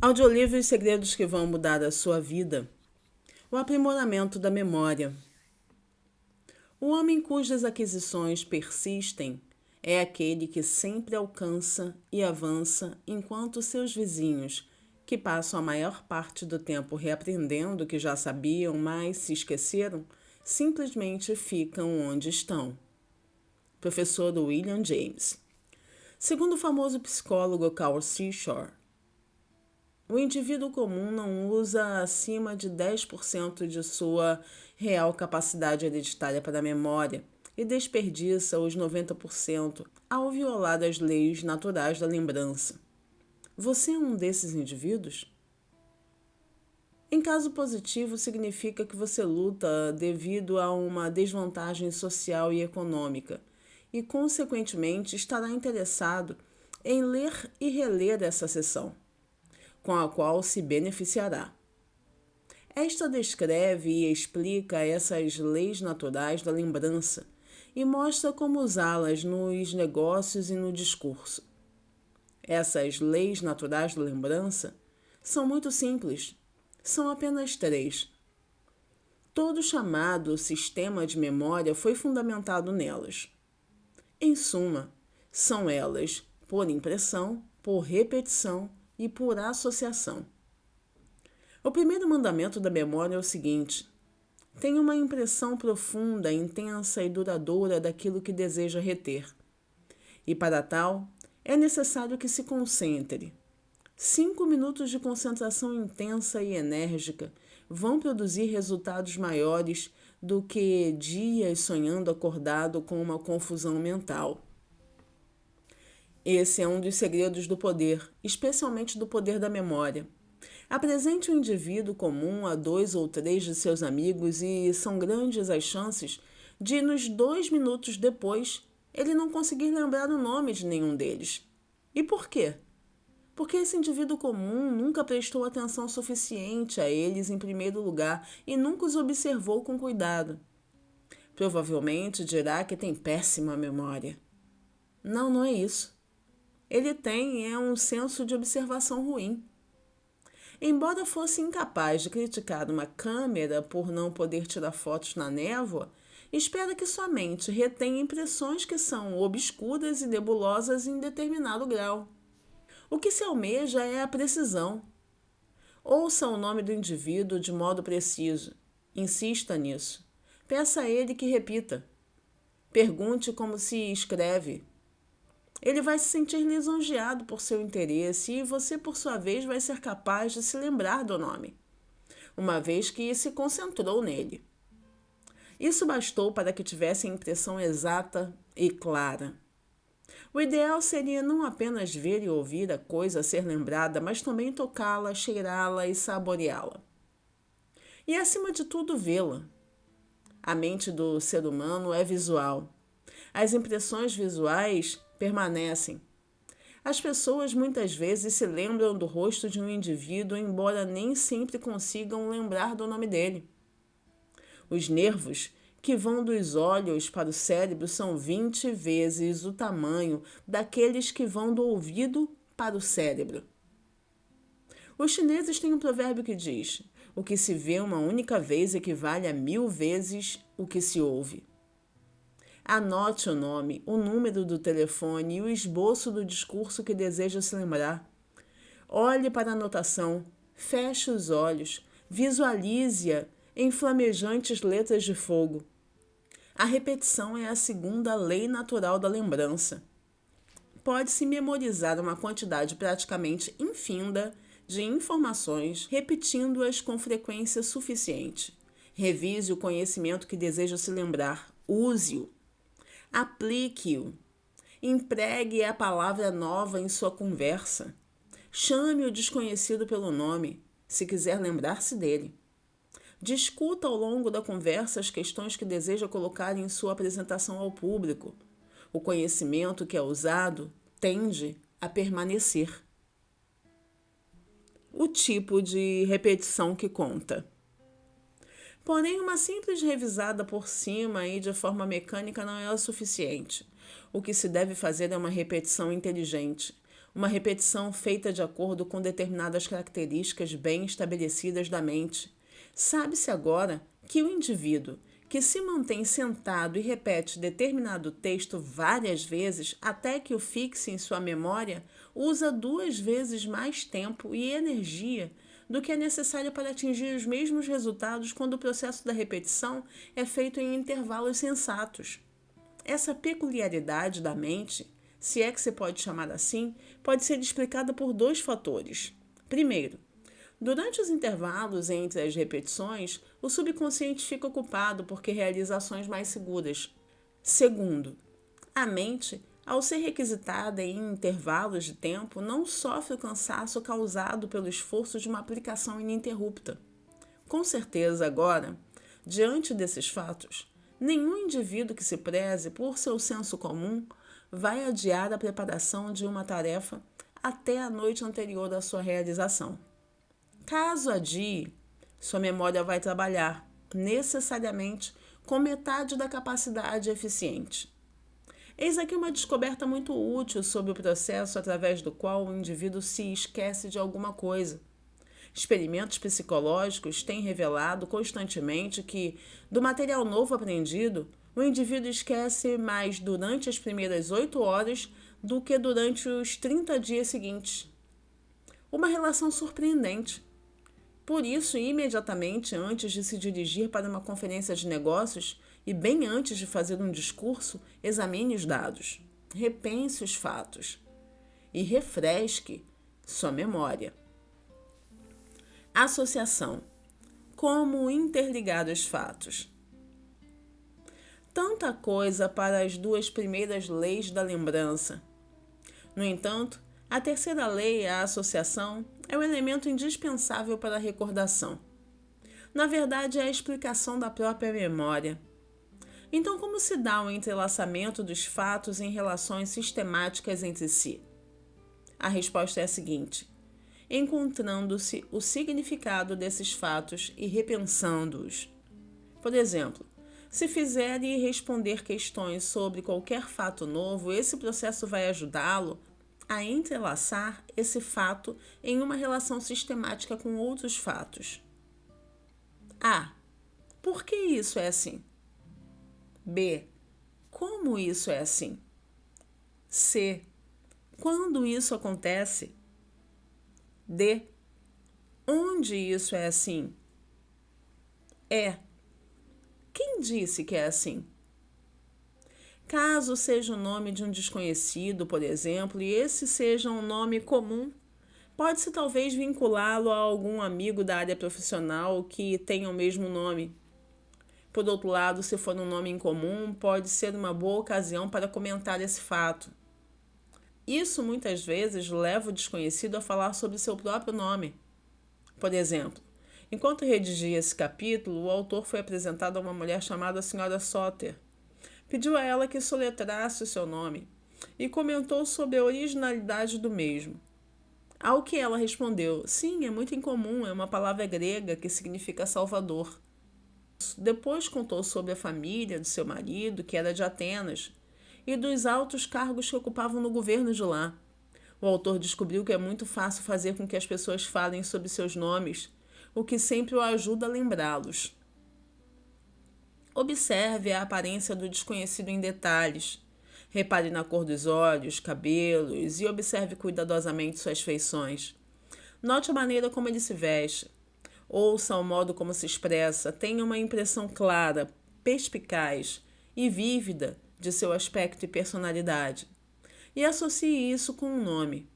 Audiolivro Os Segredos que Vão Mudar a Sua Vida. O aprimoramento da memória. O homem cujas aquisições persistem é aquele que sempre alcança e avança, enquanto seus vizinhos, que passam a maior parte do tempo reaprendendo o que já sabiam, mas se esqueceram, simplesmente ficam onde estão. Professor William James. Segundo o famoso psicólogo Carl Seashore, o indivíduo comum não usa acima de 10% de sua real capacidade hereditária para a memória e desperdiça os 90% ao violar as leis naturais da lembrança. Você é um desses indivíduos? Em caso positivo, significa que você luta devido a uma desvantagem social e econômica e, consequentemente, estará interessado em ler e reler essa sessão, com a qual se beneficiará. Esta descreve e explica essas leis naturais da lembrança e mostra como usá-las nos negócios e no discurso. Essas leis naturais da lembrança são muito simples, são apenas 3. Todo chamado sistema de memória foi fundamentado nelas. Em suma, são elas por impressão, por repetição e por associação. O primeiro mandamento da memória é o seguinte: tenha uma impressão profunda, intensa e duradoura daquilo que deseja reter. E para tal, é necessário que se concentre. 5 minutos de concentração intensa e enérgica vão produzir resultados maiores do que dias sonhando acordado com uma confusão mental. Esse é um dos segredos do poder, especialmente do poder da memória. Apresente um indivíduo comum a 2 ou 3 de seus amigos e são grandes as chances de, nos 2 minutos depois, ele não conseguir lembrar o nome de nenhum deles. E por quê? Porque esse indivíduo comum nunca prestou atenção suficiente a eles em primeiro lugar e nunca os observou com cuidado. Provavelmente dirá que tem péssima memória. Não, não é isso. Ele tem um senso de observação ruim. Embora fosse incapaz de criticar uma câmera por não poder tirar fotos na névoa, espera que sua mente retenha impressões que são obscuras e nebulosas em determinado grau. O que se almeja é a precisão. Ouça o nome do indivíduo de modo preciso. Insista nisso. Peça a ele que repita. Pergunte como se escreve. Ele vai se sentir lisonjeado por seu interesse e você, por sua vez, vai ser capaz de se lembrar do nome, uma vez que se concentrou nele. Isso bastou para que tivesse a impressão exata e clara. O ideal seria não apenas ver e ouvir a coisa a ser lembrada, mas também tocá-la, cheirá-la e saboreá-la. E, acima de tudo, vê-la. A mente do ser humano é visual. As impressões visuais permanecem. As pessoas muitas vezes se lembram do rosto de um indivíduo, embora nem sempre consigam lembrar do nome dele. Os nervos que vão dos olhos para o cérebro são 20 vezes o tamanho daqueles que vão do ouvido para o cérebro. Os chineses têm um provérbio que diz: o que se vê uma única vez equivale a 1000 vezes o que se ouve. Anote o nome, o número do telefone e o esboço do discurso que deseja se lembrar. Olhe para a anotação, feche os olhos, visualize-a em flamejantes letras de fogo. A repetição é a segunda lei natural da lembrança. Pode-se memorizar uma quantidade praticamente infinda de informações, repetindo-as com frequência suficiente. Revise o conhecimento que deseja se lembrar, use-o. Aplique-o. Empregue a palavra nova em sua conversa. Chame o desconhecido pelo nome, se quiser lembrar-se dele. Discuta ao longo da conversa as questões que deseja colocar em sua apresentação ao público. O conhecimento que é usado tende a permanecer. O tipo de repetição que conta. Porém, uma simples revisada por cima e de forma mecânica não é o suficiente. O que se deve fazer é uma repetição inteligente. uma repetição feita de acordo com determinadas características bem estabelecidas da mente. Sabe-se agora que o indivíduo que se mantém sentado e repete determinado texto várias vezes até que o fixe em sua memória usa 2 vezes mais tempo e energia do que é necessário para atingir os mesmos resultados quando o processo da repetição é feito em intervalos sensatos. Essa peculiaridade da mente, se é que se pode chamar assim, pode ser explicada por 2 fatores. Primeiro, durante os intervalos entre as repetições, o subconsciente fica ocupado porque realiza ações mais seguras. Segundo, a mente, ao ser requisitada em intervalos de tempo, não sofre o cansaço causado pelo esforço de uma aplicação ininterrupta. Com certeza, agora, diante desses fatos, nenhum indivíduo que se preze por seu senso comum vai adiar a preparação de uma tarefa até a noite anterior à sua realização. Caso adie, sua memória vai trabalhar, necessariamente, com metade da capacidade eficiente. Eis aqui uma descoberta muito útil sobre o processo através do qual o indivíduo se esquece de alguma coisa. Experimentos psicológicos têm revelado constantemente que, do material novo aprendido, o indivíduo esquece mais durante as primeiras 8 horas do que durante os 30 dias seguintes. Uma relação surpreendente. Por isso, imediatamente antes de se dirigir para uma conferência de negócios e bem antes de fazer um discurso, examine os dados, repense os fatos e refresque sua memória. Associação. Como interligar os fatos? Tanta coisa para as 2 primeiras leis da lembrança. No entanto, a terceira lei, a associação, é o elemento indispensável para a recordação. Na verdade, é a explicação da própria memória. Então, como se dá o entrelaçamento dos fatos em relações sistemáticas entre si? A resposta é a seguinte: encontrando-se o significado desses fatos e repensando-os. Por exemplo, se fizer e responder questões sobre qualquer fato novo, esse processo vai ajudá-lo a entrelaçar esse fato em uma relação sistemática com outros fatos. A. Por que isso é assim? B. Como isso é assim? C. Quando isso acontece? D. Onde isso é assim? E. Quem disse que é assim? Caso seja o nome de um desconhecido, por exemplo, e esse seja um nome comum, pode-se talvez vinculá-lo a algum amigo da área profissional que tenha o mesmo nome. Por outro lado, se for um nome incomum, pode ser uma boa ocasião para comentar esse fato. Isso muitas vezes leva o desconhecido a falar sobre seu próprio nome. Por exemplo, enquanto redigia esse capítulo, o autor foi apresentado a uma mulher chamada Sra. Soter. Pediu a ela que soletrasse o seu nome e comentou sobre a originalidade do mesmo. Ao que ela respondeu: sim, é muito incomum, é uma palavra grega que significa Salvador. Depois contou sobre a família de seu marido, que era de Atenas, e dos altos cargos que ocupavam no governo de lá. O autor descobriu que é muito fácil fazer com que as pessoas falem sobre seus nomes, o que sempre o ajuda a lembrá-los. Observe a aparência do desconhecido em detalhes. Repare na cor dos olhos, cabelos e observe cuidadosamente suas feições. Note a maneira como ele se veste. Ouça o modo como se expressa. Tenha uma impressão clara, perspicaz e vívida de seu aspecto e personalidade. E associe isso com um nome.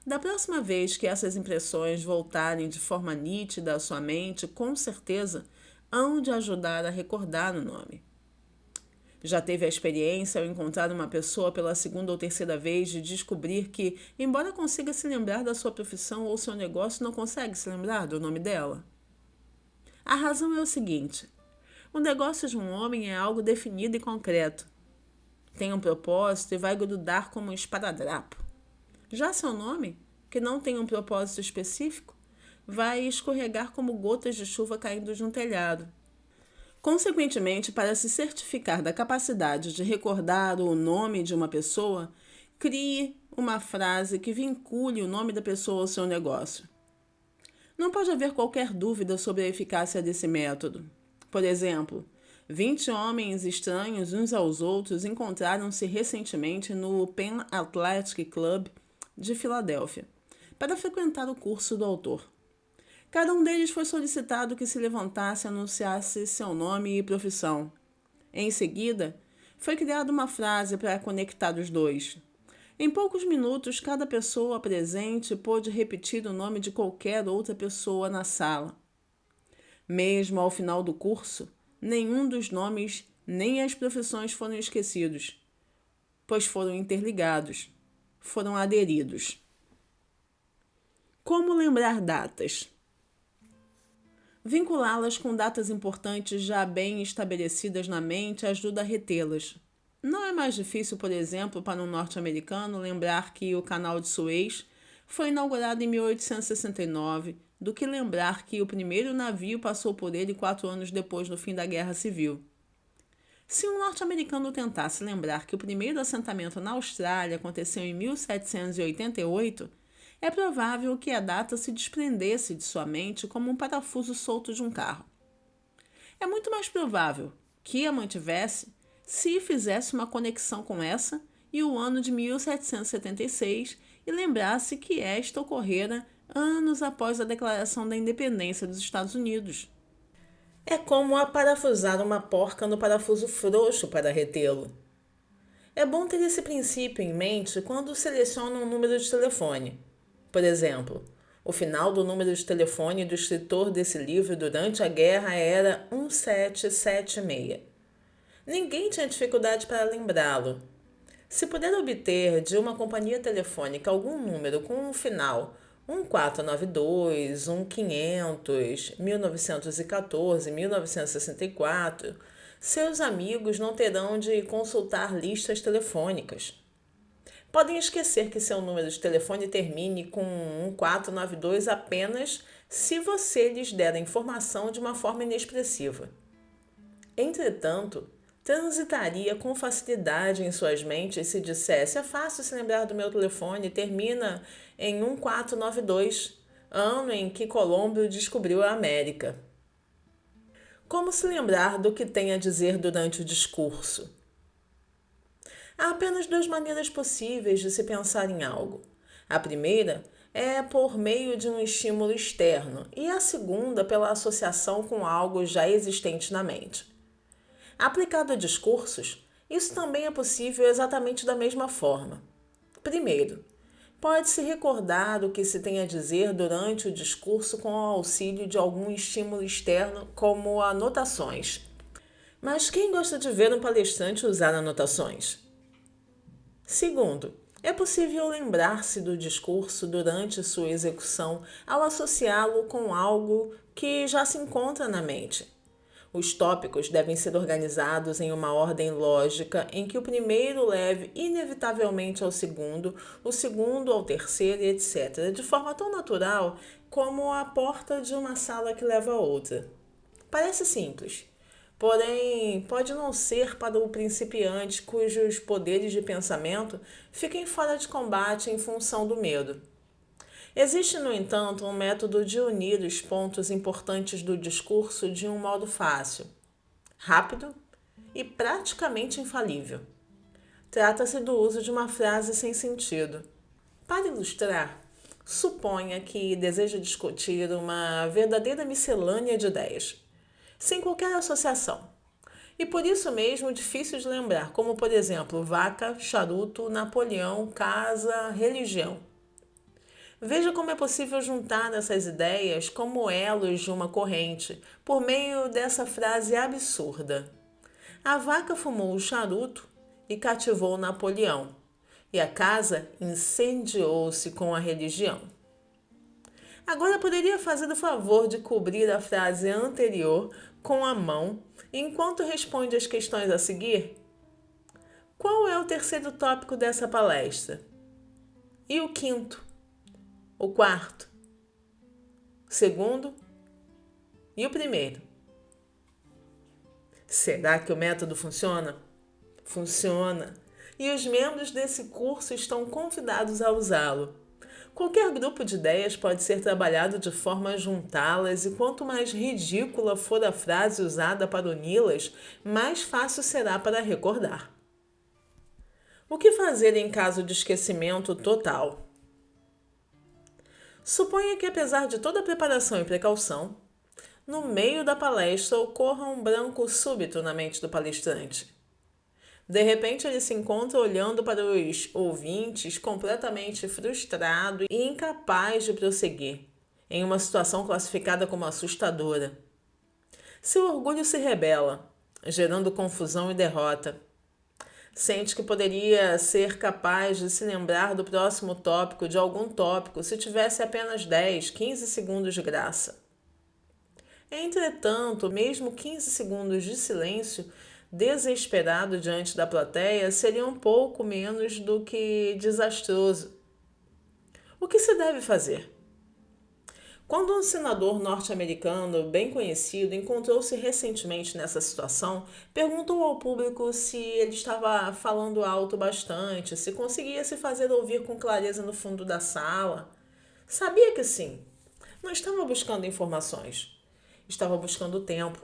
Da próxima vez que essas impressões voltarem de forma nítida à sua mente, com certeza hão de ajudar a recordar o nome. Já teve a experiência ao encontrar uma pessoa pela 2ª ou 3ª vez de descobrir que, embora consiga se lembrar da sua profissão ou seu negócio, não consegue se lembrar do nome dela? A razão é o seguinte: o negócio de um homem é algo definido e concreto. Tem um propósito e vai grudar como um esparadrapo. Já seu nome, que não tem um propósito específico, vai escorregar como gotas de chuva caindo de um telhado. Consequentemente, para se certificar da capacidade de recordar o nome de uma pessoa, crie uma frase que vincule o nome da pessoa ao seu negócio. Não pode haver qualquer dúvida sobre a eficácia desse método. Por exemplo, 20 homens estranhos uns aos outros encontraram-se recentemente no Penn Athletic Club de Filadélfia para frequentar o curso do autor. Cada um deles foi solicitado que se levantasse e anunciasse seu nome e profissão. Em seguida, foi criada uma frase para conectar os dois. Em poucos minutos, cada pessoa presente pôde repetir o nome de qualquer outra pessoa na sala. Mesmo ao final do curso, nenhum dos nomes nem as profissões foram esquecidos, pois foram interligados, foram aderidos. Como lembrar datas? Vinculá-las com datas importantes já bem estabelecidas na mente ajuda a retê-las. Não é mais difícil, por exemplo, para um norte-americano lembrar que o Canal de Suez foi inaugurado em 1869 do que lembrar que o primeiro navio passou por ele 4 anos depois do fim da Guerra Civil. Se um norte-americano tentasse lembrar que o primeiro assentamento na Austrália aconteceu em 1788, é provável que a data se desprendesse de sua mente como um parafuso solto de um carro. É muito mais provável que a mantivesse se fizesse uma conexão com essa e o ano de 1776 e lembrasse que esta ocorrera anos após a declaração da independência dos Estados Unidos. É como aparafusar uma porca no parafuso frouxo para retê-lo. É bom ter esse princípio em mente quando seleciona um número de telefone. Por exemplo, o final do número de telefone do escritor desse livro durante a guerra era 1776. Ninguém tinha dificuldade para lembrá-lo. Se puder obter de uma companhia telefônica algum número com um final 1492, 1500, 1914, 1964, seus amigos não terão de consultar listas telefônicas. Podem esquecer que seu número de telefone termine com 1492 apenas se você lhes der a informação de uma forma inexpressiva. Entretanto, transitaria com facilidade em suas mentes se dissesse: é fácil se lembrar do meu telefone, termina em 1492, ano em que Colombo descobriu a América. Como se lembrar do que tem a dizer durante o discurso? Há apenas 2 maneiras possíveis de se pensar em algo. A primeira é por meio de um estímulo externo e a segunda pela associação com algo já existente na mente. Aplicado a discursos, isso também é possível exatamente da mesma forma. Primeiro, pode-se recordar o que se tem a dizer durante o discurso com o auxílio de algum estímulo externo, como anotações. Mas quem gosta de ver um palestrante usar anotações? Segundo, é possível lembrar-se do discurso durante sua execução ao associá-lo com algo que já se encontra na mente. Os tópicos devem ser organizados em uma ordem lógica em que o primeiro leve inevitavelmente ao segundo, o segundo ao terceiro e etc., de forma tão natural como a porta de uma sala que leva a outra. Parece simples, porém pode não ser para o principiante cujos poderes de pensamento fiquem fora de combate em função do medo. Existe, no entanto, um método de unir os pontos importantes do discurso de um modo fácil, rápido e praticamente infalível. Trata-se do uso de uma frase sem sentido. Para ilustrar, suponha que deseja discutir uma verdadeira miscelânea de ideias, sem qualquer associação, e por isso mesmo difícil de lembrar, como por exemplo, vaca, charuto, Napoleão, casa, religião. Veja como é possível juntar essas ideias como elos de uma corrente, por meio dessa frase absurda. A vaca fumou o charuto e cativou Napoleão, e a casa incendiou-se com a religião. Agora poderia fazer o favor de cobrir a frase anterior com a mão enquanto responde as questões a seguir? Qual é o terceiro tópico dessa palestra? E o quinto? O quarto, o segundo e o primeiro. Será que o método funciona? Funciona. e os membros desse curso estão convidados a usá-lo. Qualquer grupo de ideias pode ser trabalhado de forma a juntá-las, e quanto mais ridícula for a frase usada para uni-las, mais fácil será para recordar. O que fazer em caso de esquecimento total? Suponha que, apesar de toda a preparação e precaução, no meio da palestra ocorra um branco súbito na mente do palestrante. De repente, ele se encontra olhando para os ouvintes completamente frustrado e incapaz de prosseguir, em uma situação classificada como assustadora. Seu orgulho se rebela, gerando confusão e derrota. Sente que poderia ser capaz de se lembrar do próximo tópico de algum tópico se tivesse apenas 10, 15 segundos de graça. Entretanto, mesmo 15 segundos de silêncio desesperado diante da plateia seria um pouco menos do que desastroso. O que se deve fazer? Quando um senador norte-americano bem conhecido encontrou-se recentemente nessa situação, perguntou ao público se ele estava falando alto bastante, se conseguia se fazer ouvir com clareza no fundo da sala. Sabia que sim. Não estava buscando informações. Estava buscando tempo.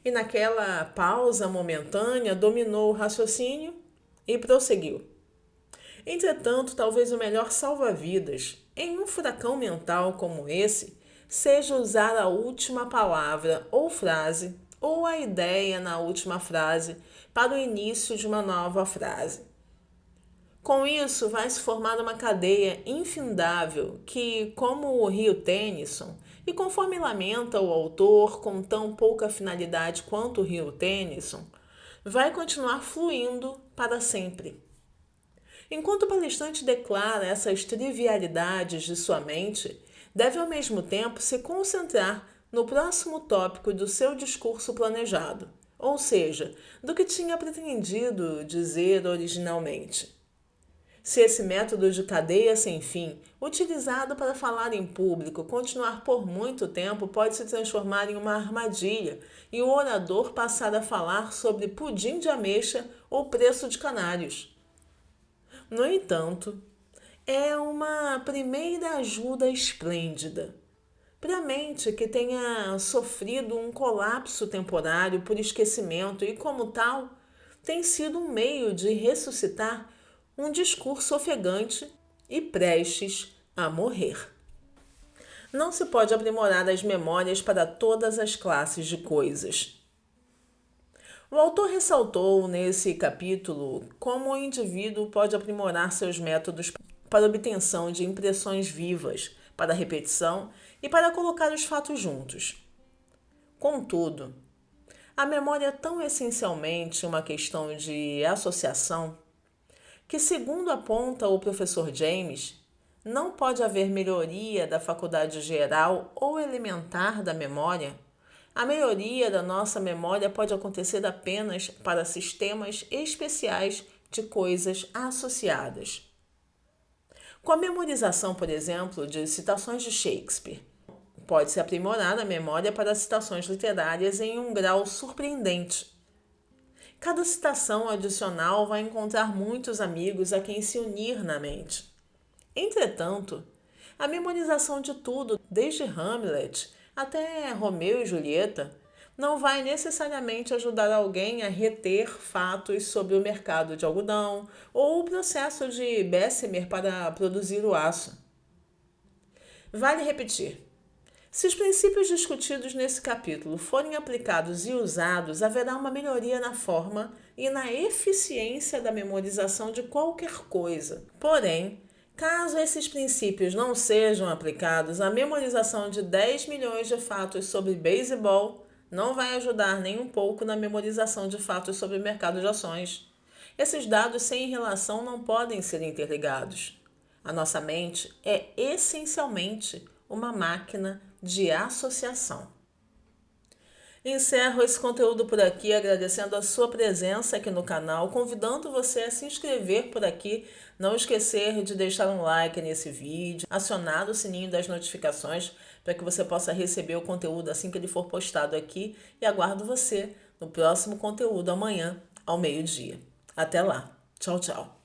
E naquela pausa momentânea dominou o raciocínio e prosseguiu. Entretanto, talvez o melhor salva-vidas em um furacão mental como esse seja usar a última palavra ou frase ou a ideia na última frase para o início de uma nova frase. Com isso, vai se formar uma cadeia infindável que, como o rio Tennyson, e conforme lamenta o autor com tão pouca finalidade quanto o rio Tennyson, vai continuar fluindo para sempre. Enquanto o palestrante declara essas trivialidades de sua mente, deve ao mesmo tempo se concentrar no próximo tópico do seu discurso planejado, ou seja, do que tinha pretendido dizer originalmente. Se esse método de cadeia sem fim, utilizado para falar em público, continuar por muito tempo, pode se transformar em uma armadilha e o orador passar a falar sobre pudim de ameixa ou preço de canários. No entanto, é uma primeira ajuda esplêndida para a mente que tenha sofrido um colapso temporário por esquecimento e, como tal, tem sido um meio de ressuscitar um discurso ofegante e prestes a morrer. Não se pode aprimorar as memórias para todas as classes de coisas. O autor ressaltou nesse capítulo como o indivíduo pode aprimorar seus métodos para obtenção de impressões vivas, para repetição e para colocar os fatos juntos. Contudo, a memória é tão essencialmente uma questão de associação que, segundo aponta o professor James, não pode haver melhoria da faculdade geral ou elementar da memória. A melhoria da nossa memória pode acontecer apenas para sistemas especiais de coisas associadas. Com a memorização, por exemplo, de citações de Shakespeare, pode-se aprimorar a memória para citações literárias em um grau surpreendente. Cada citação adicional vai encontrar muitos amigos a quem se unir na mente. Entretanto, a memorização de tudo, desde Hamlet até Romeu e Julieta, não vai necessariamente ajudar alguém a reter fatos sobre o mercado de algodão ou o processo de Bessemer para produzir o aço. Vale repetir. Se os princípios discutidos nesse capítulo forem aplicados e usados, haverá uma melhoria na forma e na eficiência da memorização de qualquer coisa. Porém, caso esses princípios não sejam aplicados, a memorização de 10 milhões de fatos sobre beisebol não vai ajudar nem um pouco na memorização de fatos sobre o mercado de ações. Esses dados sem relação não podem ser interligados. A nossa mente é essencialmente uma máquina de associação. Encerro esse conteúdo por aqui, agradecendo a sua presença aqui no canal, convidando você a se inscrever por aqui, não esquecer de deixar um like nesse vídeo, acionar o sininho das notificações para que você possa receber o conteúdo assim que ele for postado aqui, e aguardo você no próximo conteúdo amanhã ao meio-dia. Até lá! Tchau, tchau.